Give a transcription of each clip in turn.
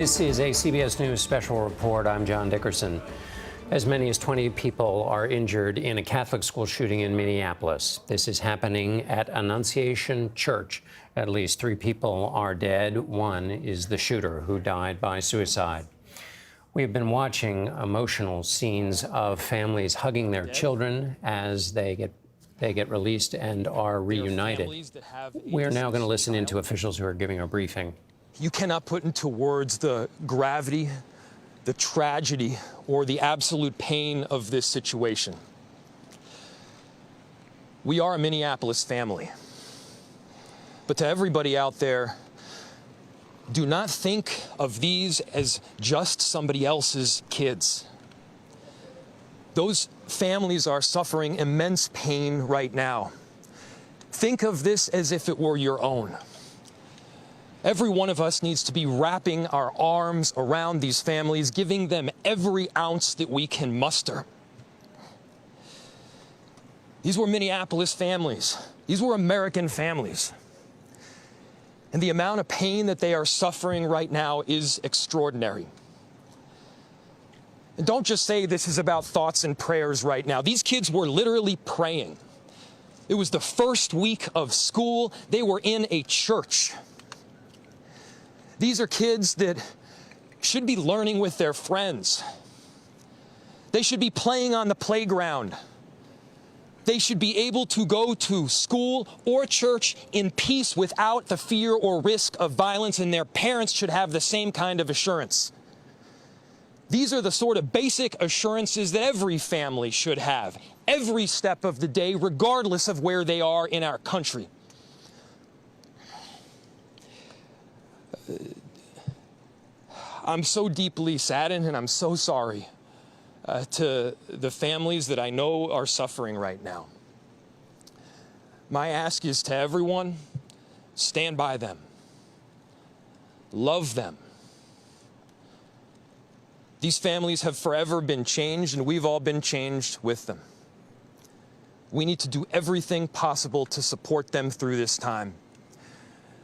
This is a CBS News special report. I'm John Dickerson. As many as 20 people are injured in a Catholic school shooting in Minneapolis. This is happening at Annunciation Church. At least 3 people are dead. One is the shooter, who died by suicide. We have been watching emotional scenes of families hugging their children as they get released and are reunited. We're now going to listen into officials who are giving a briefing. You cannot put into words the gravity, the tragedy, or the absolute pain of this situation. We are a Minneapolis family. But to everybody out there, do not think of these as just somebody else's kids. Those families are suffering immense pain right now. Think of this as if it were your own. Every one of us needs to be wrapping our arms around these families, giving them every ounce that we can muster. These were Minneapolis families. These were American families. And the amount of pain that they are suffering right now is extraordinary. And don't just say this is about thoughts and prayers right now. These kids were literally praying. It was the first week of school. They were in a church. These are kids that should be learning with their friends. They should be playing on the playground. They should be able to go to school or church in peace without the fear or risk of violence, and their parents should have the same kind of assurance. These are the sort of basic assurances that every family should have, every step of the day, regardless of where they are in our country. I'm so deeply saddened, and I'm so sorry to the families that I know are suffering right now. My ask is to everyone, stand by them. Love them. These families have forever been changed, and we've all been changed with them. We need to do everything possible to support them through this time.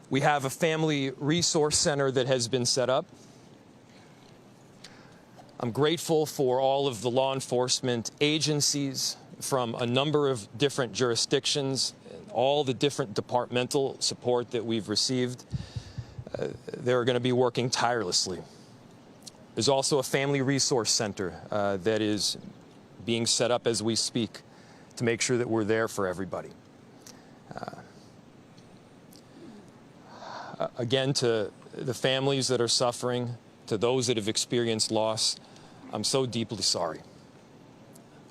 We have a family resource center that has been set up. I'm grateful for all of the law enforcement agencies from a number of different jurisdictions, and all the different departmental support that we've received. They're going to be working tirelessly. There's also a family resource center that is being set up as we speak to make sure that we're there for everybody. Again, to the families that are suffering, to those that have experienced loss, I'm so deeply sorry.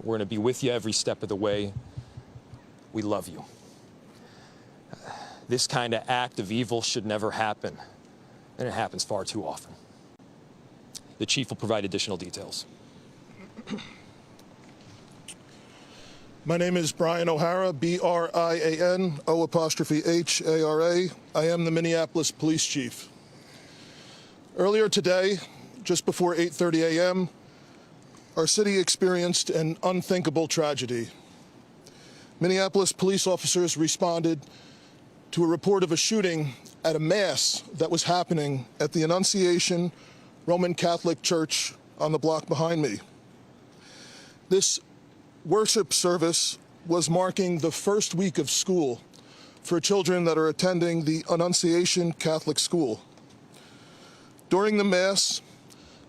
We're going to be with you every step of the way. We love you. This kind of act of evil should never happen, and it happens far too often. The chief will provide additional details. My name is Brian O'Hara, B-R-I-A-N, O''H-A-R-A. I am the Minneapolis Police Chief. Earlier today, just before 8:30 a.m., our city experienced an unthinkable tragedy. Minneapolis police officers responded to a report of a shooting at a mass that was happening at the Annunciation Roman Catholic Church on the block behind me. This worship service was marking the first week of school for children that are attending the Annunciation Catholic School. During the Mass,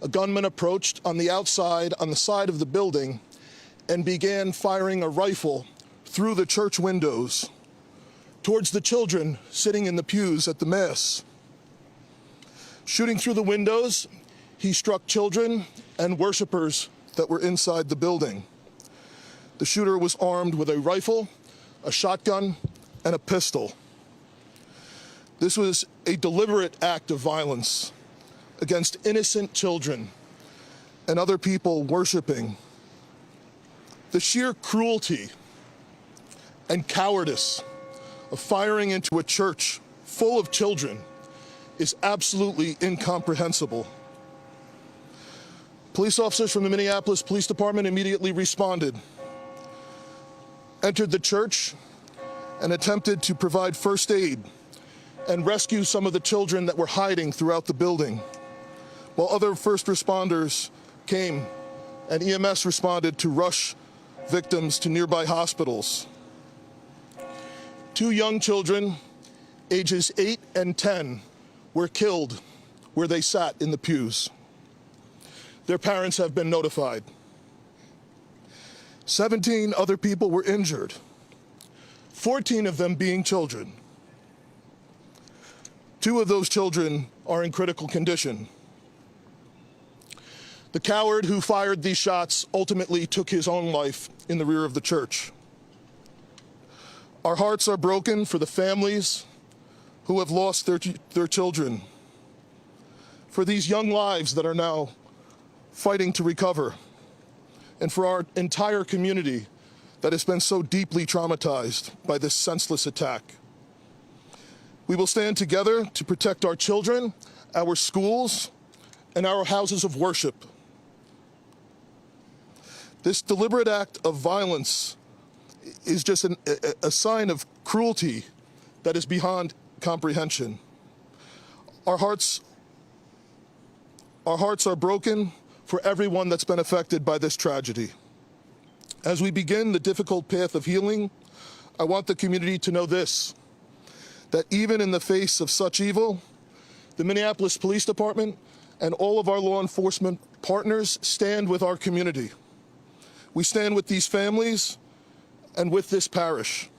a gunman approached on the outside on the side of the building and began firing a rifle through the church windows towards the children sitting in the pews at the Mass. Shooting through the windows, he struck children and worshipers that were inside the building. The shooter was armed with a rifle, a shotgun, and a pistol. This was a deliberate act of violence against innocent children and other people worshiping. The sheer cruelty and cowardice of firing into a church full of children is absolutely incomprehensible. Police officers from the Minneapolis Police Department immediately responded, entered the church, and attempted to provide first aid and rescue some of the children that were hiding throughout the building. while other first responders came and EMS responded to rush victims to nearby hospitals. 2 young children, ages 8 and 10, were killed where they sat in the pews. Their parents have been notified. 17 other people were injured, 14 of them being children. 2 of those children are in critical condition. The coward who fired these shots ultimately took his own life in the rear of the church. Our hearts are broken for the families who have lost their children, for these young lives that are now fighting to recover, and for our entire community that has been so deeply traumatized by this senseless attack. We will stand together to protect our children, our schools, and our houses of worship. This deliberate act of violence is just a sign of cruelty that is beyond comprehension. Our hearts are broken for everyone that's been affected by this tragedy. As we begin the difficult path of healing, I want the community to know this, that even in the face of such evil, the Minneapolis Police Department and all of our law enforcement partners stand with our community. We stand with these families and with this parish.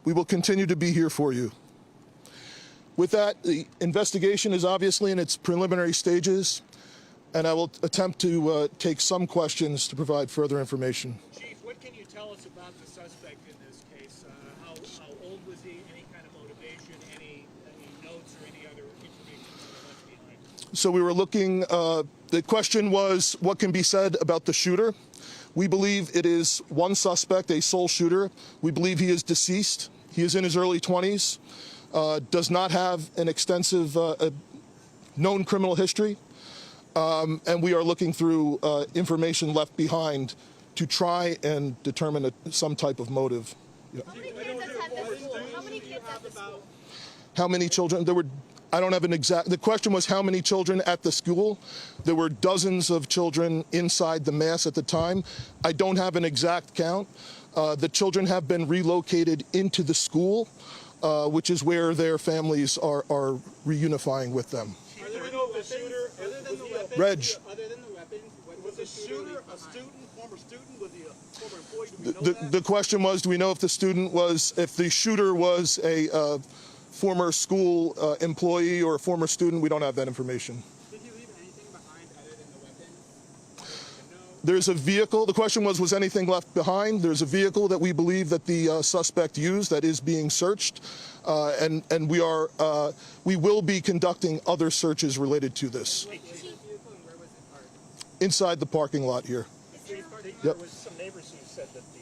We will continue to be here for you. With that, the investigation is obviously in its preliminary stages, and I will attempt to take some questions to provide further information. Chief, what can you tell us about the suspect in this case? How old was he? Any kind of motivation? Any notes or any other information that were left behind? So we were looking, the question was what can be said about the shooter. We believe it is one suspect, a sole shooter. We believe he is deceased. He is in his early 20s, does not have an extensive known criminal history, and we are looking through information left behind to try and determine some type of motive. Yeah. How many kids attend the school? How many kids at the school? How many children? There were, I don't have an exact, the question was how many children at the school. There were dozens of children inside the mass at the time. I don't have an exact count. The children have been relocated into the school, which is where their families are reunifying with them. Other than the shooter, Reg. Other than the weapons, was the shooter a student, former student? Was he a former employee? Do we know that? The question was, do we know if the shooter was a former school employee or a former student? We don't have that information. Did he leave anything behind other than the weapons? There's a vehicle. The question was anything left behind? There's a vehicle that we believe that the suspect used that is being searched, and we will be conducting other searches related to this. Inside the parking lot here. There Yep. was some neighbors who said that the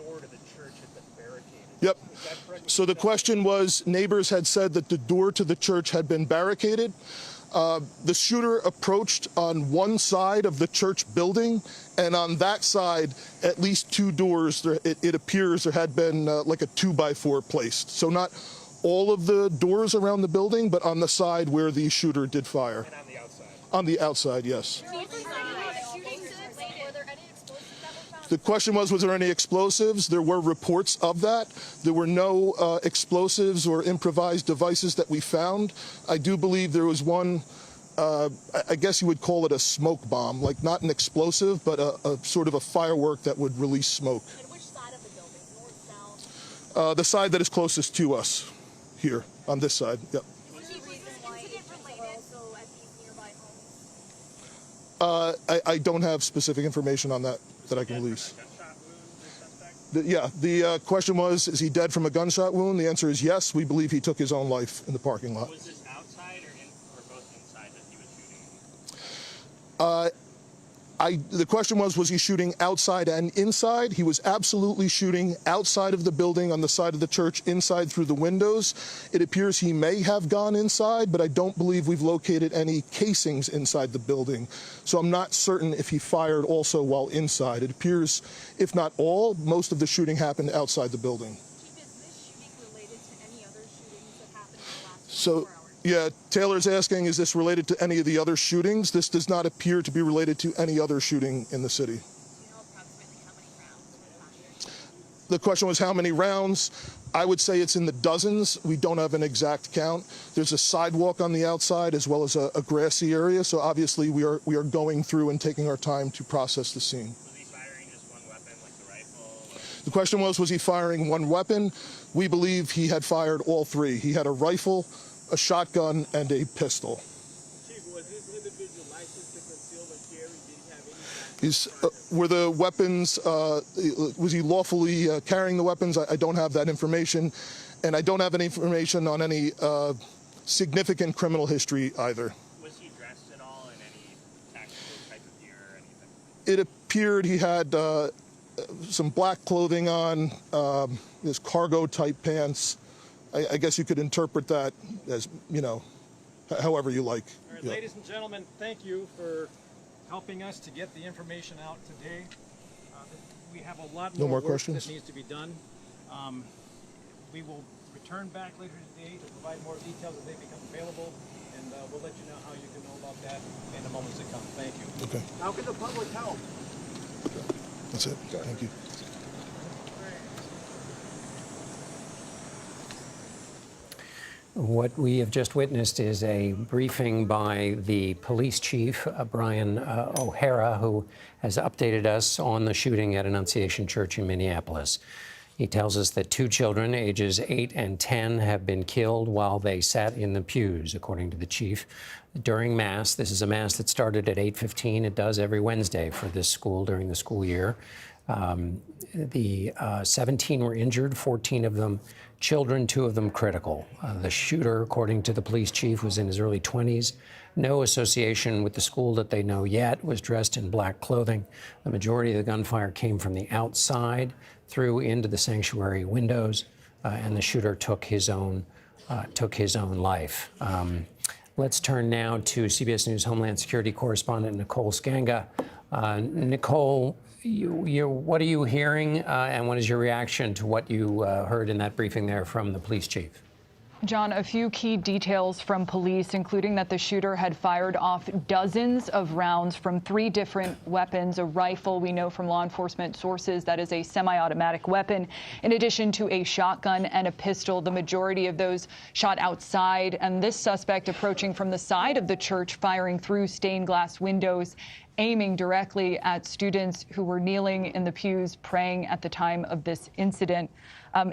door to the church had been barricaded. Yep. Is that correct? So the question was, neighbors had said that the door to the church had been barricaded. The shooter approached on one side of the church building, and on that side, at least 2 doors, it appears there had been like a 2x4 placed. So not all of the doors around the building, but on the side where the shooter did fire. And on the outside. On the outside, yes. Were there any explosives that were found? The question was there any explosives? There were reports of that. There were no explosives or improvised devices that we found. I do believe there was one, I guess you would call it a smoke bomb, like not an explosive, but a sort of a firework that would release smoke. And which side of the building? North, south? The side that is closest to us, here, on this side. Yep. Was the incident related also at these nearby homes? I don't have specific information on that I can release. Gunshot wound, the suspect? The question was, is he dead from a gunshot wound? The answer is yes. We believe he took his own life in the parking lot. Was this outside or both inside that he was shooting? The question was he shooting outside and inside? He was absolutely shooting outside of the building on the side of the church, inside through the windows. It appears he may have gone inside, but I don't believe we've located any casings inside the building. So I'm not certain if he fired also while inside. It appears, if not all, most of the shooting happened outside the building. Chief, is this shooting related to any other shootings that happened in the last So 24 hours? Yeah, Taylor's asking, is this related to any of the other shootings? This does not appear to be related to any other shooting in the city. The question was how many rounds? I would say it's in the dozens. We don't have an exact count. There's a sidewalk on the outside as well as a grassy area. So obviously we are going through and taking our time to process the scene. Was he firing just one weapon, like the rifle? The question was he firing one weapon? We believe he had fired all three. He had a rifle, a shotgun, and a pistol. Chief, was this individual licensed to conceal and carry? Did he have any? Were the weapons, was he lawfully carrying the weapons? I don't have that information. And I don't have any information on any significant criminal history either. Was he dressed at all in any tactical type of gear or anything? It appeared he had some black clothing on, his cargo-type pants. I guess you could interpret that as, however you like. All right, ladies and gentlemen, thank you for helping us to get the information out today. We have a lot more work questions? that needs to be done. We will return back later today to provide more details as they become available, and we'll let you know how you can know about that in the moments to come. Thank you. Okay, How can the public help? that's it. Thank you. What we have just witnessed is a briefing by the police chief, Brian O'Hara, who has updated us on the shooting at Annunciation Church in Minneapolis. He tells us that 2 children, ages 8 and 10, have been killed while they sat in the pews, according to the chief, during Mass. This is a Mass that started at 8:15. It does every Wednesday for this school during the school year. The 17 were injured, 14 of them children, 2 of them critical. The shooter, according to the police chief, was in his early 20s. No association with the school that they know yet, was dressed in black clothing. The majority of the gunfire came from the outside, through into the sanctuary windows, and the shooter took his own life. Let's turn now to CBS News Homeland Security correspondent Nicole Skanga. Nicole, what are you hearing, and what is your reaction to what you heard in that briefing there from the police chief? John, a few key details from police, including that the shooter had fired off dozens of rounds from 3 different weapons. A rifle, we know from law enforcement sources, that is a semi-automatic weapon, in addition to a shotgun and a pistol. The majority of those shot outside, and this suspect approaching from the side of the church, firing through stained glass windows, aiming directly at students who were kneeling in the pews praying at the time of this incident.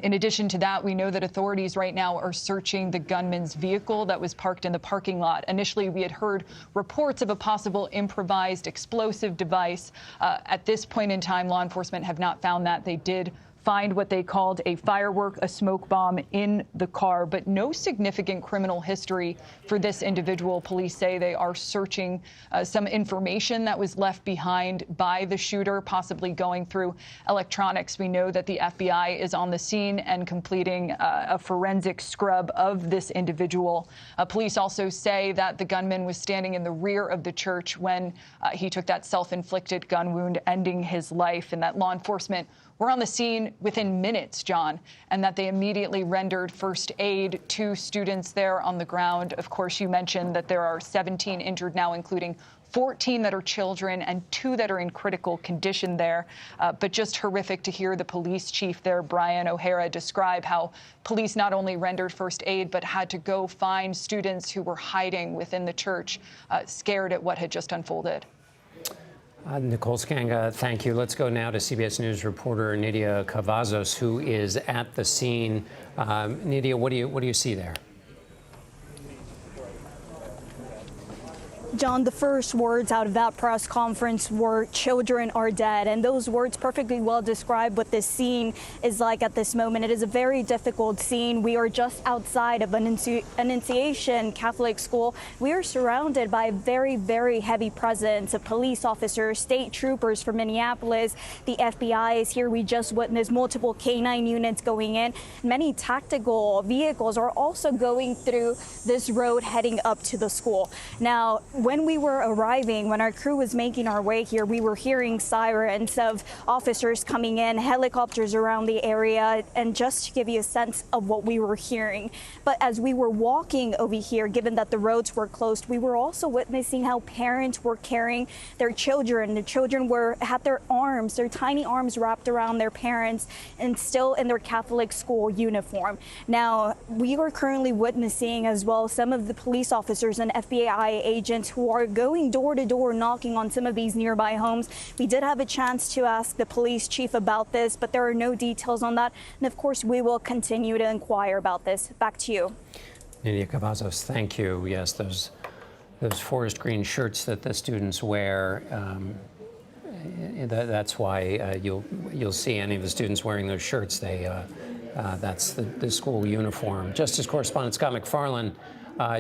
In addition to that, we know that authorities right now are searching the gunman's vehicle that was parked in the parking lot. Initially, we had heard reports of a possible improvised explosive device. At this point in time, law enforcement have not found that. They did find what they called a firework, a smoke bomb in the car, but no significant criminal history for this individual. Police say they are searching some information that was left behind by the shooter, possibly going through electronics. We know that the FBI is on the scene and completing a forensic scrub of this individual. Police also say that the gunman was standing in the rear of the church when he took that self-inflicted gun wound, ending his life, and that law enforcement were on the scene within minutes, John, and that they immediately rendered first aid to students there on the ground. Of course, you mentioned that there are 17 injured now, including 14 that are children and 2 that are in critical condition there. But just horrific to hear the police chief there, Brian O'Hara, describe how police not only rendered first aid, but had to go find students who were hiding within the church, scared at what had just unfolded. Nicole Skanga, thank you. Let's go now to CBS News reporter Nydia Cavazos, who is at the scene. Nydia, what do you see there? John, the first words out of that press conference were "children are dead," and those words perfectly well describe what this scene is like at this moment. It is a very difficult scene. We are just outside of Annunciation Catholic School. We are surrounded by a very, very heavy presence of police officers, state troopers from Minneapolis. The FBI is here. We just witnessed multiple K-9 units going in. Many tactical vehicles are also going through this road heading up to the school. Now, when we were arriving, when our crew was making our way here, we were hearing sirens of officers coming in, helicopters around the area, and just to give you a sense of what we were hearing. But as we were walking over here, given that the roads were closed, we were also witnessing how parents were carrying their children. The children had their arms, their tiny arms wrapped around their parents and still in their Catholic school uniform. Now, we are currently witnessing as well some of the police officers and FBI agents who are going door to door knocking on some of these nearby homes. We did have a chance to ask the police chief about this, but there are no details on that. And of course, we will continue to inquire about this. Back to you. Nydia Cavazos, thank you. Yes, those forest green shirts that the students wear, that's why you'll see any of the students wearing those shirts. That's the school uniform. Justice Correspondent Scott McFarland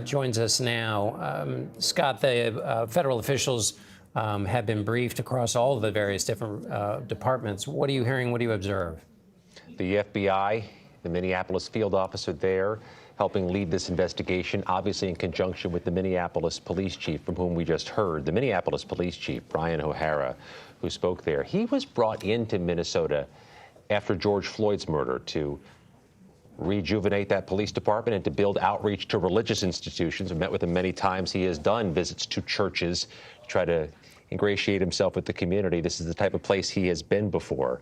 joins us now. Scott, the federal officials have been briefed across all of the various different departments. What are you hearing? What do you observe? The FBI, the Minneapolis field officer there, helping lead this investigation, obviously in conjunction with the Minneapolis police chief, from whom we just heard. The Minneapolis police chief, Brian O'Hara, who spoke there, he was brought into Minnesota after George Floyd's murder to rejuvenate that police department and to build outreach to religious institutions. I've met with him many times. He has done visits to churches to try to ingratiate himself with the community. This is the type of place he has been before.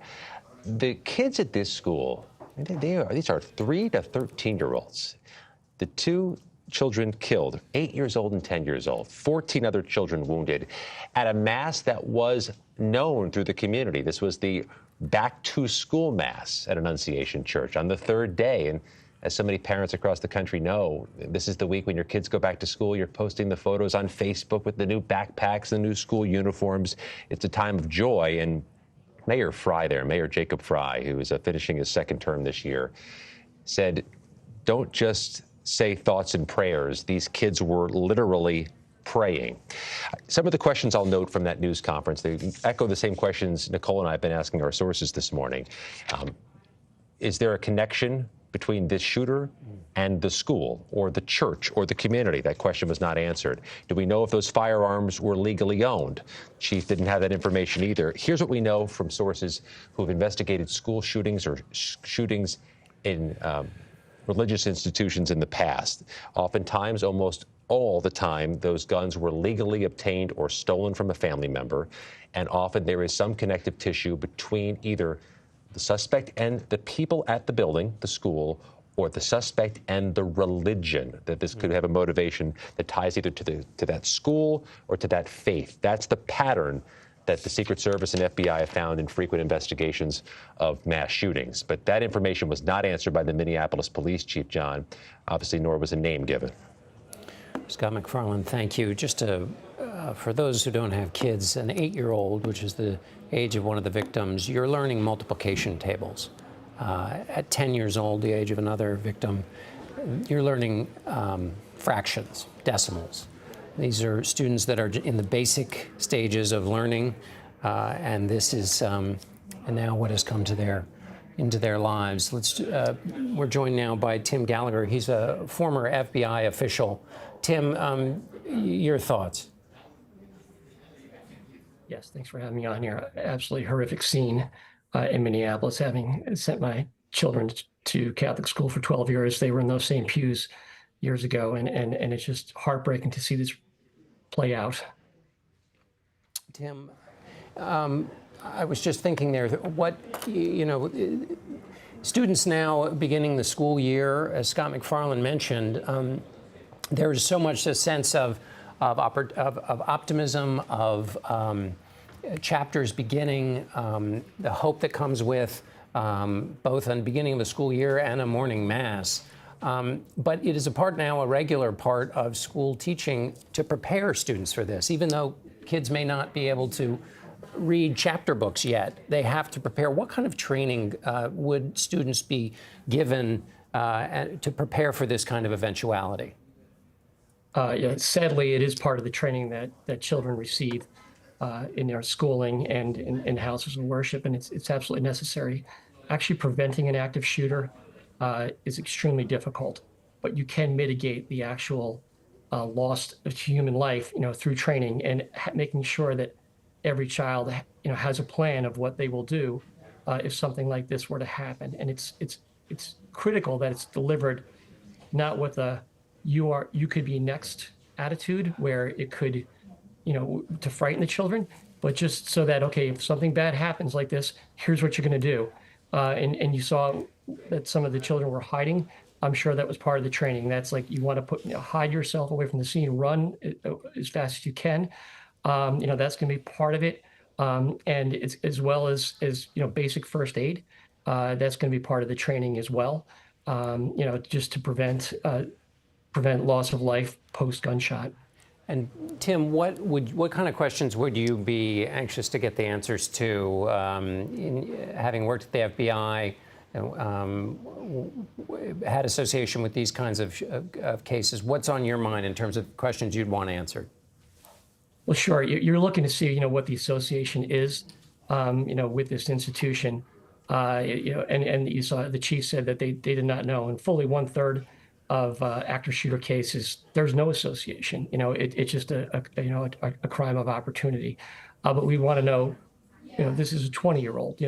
The kids at this school, these are 3 to 13-year-olds. The 2 children killed, 8 years old and 10 years old, 14 other children wounded at a mass that was known through the community. This was the back to school mass at Annunciation Church on the 3rd day. And as so many parents across the country know, this is the week when your kids go back to school. You're posting the photos on Facebook with the new backpacks, the new school uniforms. It's a time of joy. And Mayor Fry there, Mayor Jacob Fry, who is finishing his 2nd term this year, said, don't just say thoughts and prayers. These kids were literally praying. Some of the questions I'll note from that news conference, they echo the same questions Nicole and I have been asking our sources this morning. Is there a connection between this shooter and the school or the church or the community? That question was not answered. Do we know if those firearms were legally owned? Chief didn't have that information either. Here's what we know from sources who have investigated school shootings or shootings in religious institutions in the past. Oftentimes, almost all the time, those guns were legally obtained or stolen from a family member, and often there is some connective tissue between either the suspect and the people at the building, the school, or the suspect and the religion, that this could have a motivation that ties either to that school or to that faith. That's the pattern that the Secret Service and FBI have found in frequent investigations of mass shootings. But that information was not answered by the Minneapolis police chief, John, obviously, nor was a name given. Scott McFarland, thank you. Just for those who don't have kids, an 8-year-old, which is the age of one of the victims, you're learning multiplication tables. At 10 years old, the age of another victim, you're learning fractions, decimals. These are students that are in the basic stages of learning, and this is and now what has come to into their lives. We're joined now by Tim Gallagher. He's a former FBI official. Tim, your thoughts? Yes, thanks for having me on here. Absolutely horrific scene in Minneapolis. Having sent my children to Catholic school for 12 years, they were in those same pews years ago, and it's just heartbreaking to see this play out. Tim, I was just thinking there, students now beginning the school year, as Scott McFarland mentioned, there's so much a sense of optimism, of chapters beginning, the hope that comes with both on the beginning of the school year and a morning mass. But it is a regular part of school teaching to prepare students for this. Even though kids may not be able to read chapter books yet, they have to prepare. What kind of training would students be given to prepare for this kind of eventuality? Sadly, it is part of the training that children receive in their schooling and in houses of worship, and it's absolutely necessary. Actually, preventing an active shooter is extremely difficult, but you can mitigate the actual lost a human life, through training and making sure that every child, has a plan of what they will do if something like this were to happen. And it's critical that it's delivered not with a you could be next attitude where it could, to frighten the children, but just so that, okay, if something bad happens like this, here's what you're going to do. And you saw that some of the children were hiding. I'm sure that was part of the training. That's like you want to hide yourself away from the scene, run as fast as you can. That's going to be part of it. And it's, as well as basic first aid. That's going to be part of the training as well. Just to prevent loss of life post gunshot. And Tim, what kind of questions would you be anxious to get the answers to? Having worked at the FBI, had association with these kinds of cases, what's on your mind in terms of questions you'd want answered? Well, sure. You're looking to see, what the association is, with this institution. And you saw the chief said that they did not know, and fully 1/3 of active shooter cases, there's no association. It's just a crime of opportunity. But we want to know, this is a 20-year-old.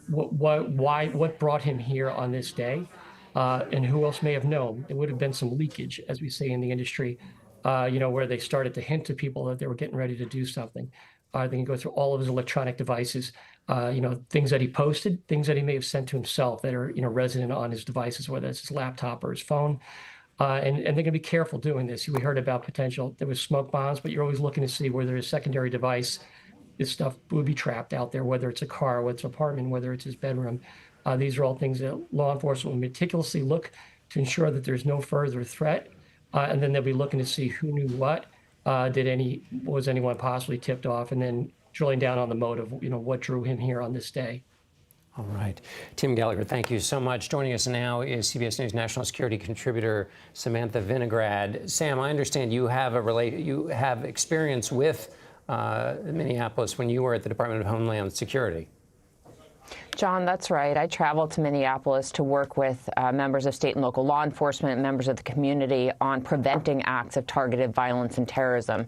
What brought him here on this day, and who else may have known? There would have been some leakage, as we say in the industry, where they started to hint to people that they were getting ready to do something. They can go through all of his electronic devices, things that he posted, things that he may have sent to himself that are, resident on his devices, whether it's his laptop or his phone. And they're going to be careful doing this. We heard about there was smoke bombs, but you're always looking to see where there's a secondary device. This stuff would be trapped out there, whether it's a car, whether it's an apartment, whether it's his bedroom. These are all things that law enforcement will meticulously look to ensure that there's no further threat. And then they'll be looking to see who knew what. Was anyone possibly tipped off, and then drilling down on the motive, what drew him here on this day. All right. Tim Gallagher, thank you so much. Joining us now is CBS News national security contributor Samantha Vinograd. Sam, I understand you have experience with Minneapolis when you were at the Department of Homeland Security. John, that's right. I traveled to Minneapolis to work with members of state and local law enforcement and members of the community on preventing acts of targeted violence and terrorism.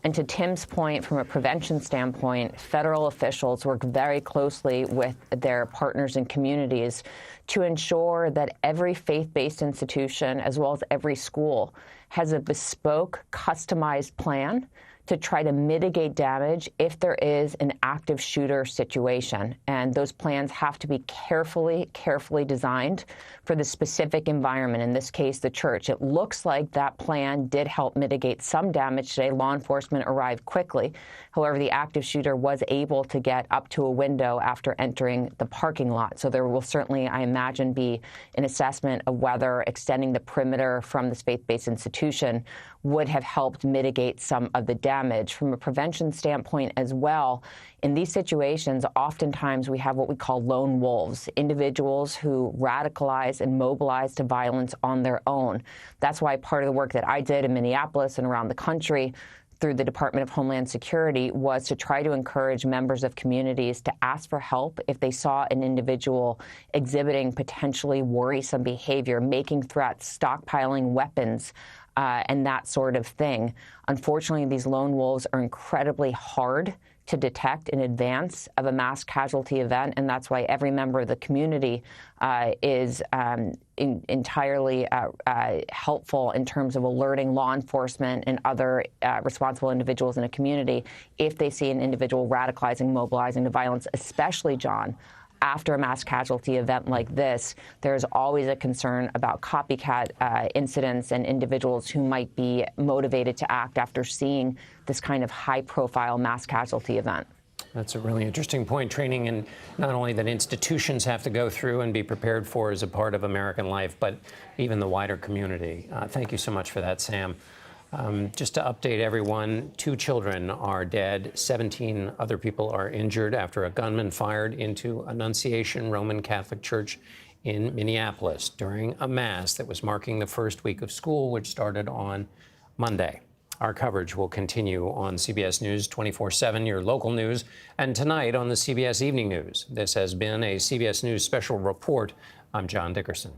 And to Tim's point, from a prevention standpoint, federal officials work very closely with their partners and communities to ensure that every faith-based institution, as well as every school, has a bespoke, customized plan to try to mitigate damage if there is an active shooter situation. And those plans have to be carefully designed for the specific environment, in this case, the church. It looks like that plan did help mitigate some damage today. Law enforcement arrived quickly. However, the active shooter was able to get up to a window after entering the parking lot. So there will certainly, I imagine, be an assessment of whether extending the perimeter from this faith-based institution would have helped mitigate some of the damage. From a prevention standpoint as well, in these situations, oftentimes we have what we call lone wolves, individuals who radicalize and mobilize to violence on their own. That's why part of the work that I did in Minneapolis and around the country through the Department of Homeland Security was to try to encourage members of communities to ask for help if they saw an individual exhibiting potentially worrisome behavior, making threats, stockpiling weapons, and that sort of thing. Unfortunately, these lone wolves are incredibly hard to detect in advance of a mass casualty event, and that's why every member of the community is entirely helpful in terms of alerting law enforcement and other responsible individuals in a community if they see an individual radicalizing, mobilizing to violence, especially, John, after a mass casualty event like this. There's always a concern about copycat incidents and individuals who might be motivated to act after seeing this kind of high-profile mass casualty event. That's a really interesting point. Training, and not only that institutions have to go through and be prepared for as a part of American life, but even the wider community. Thank you so much for that, Sam. Just to update everyone, 2 children are dead. 17 other people are injured after a gunman fired into Annunciation Roman Catholic Church in Minneapolis during a mass that was marking the first week of school, which started on Monday. Our coverage will continue on CBS News 24/7, your local news, and tonight on the CBS Evening News. This has been a CBS News special report. I'm John Dickerson.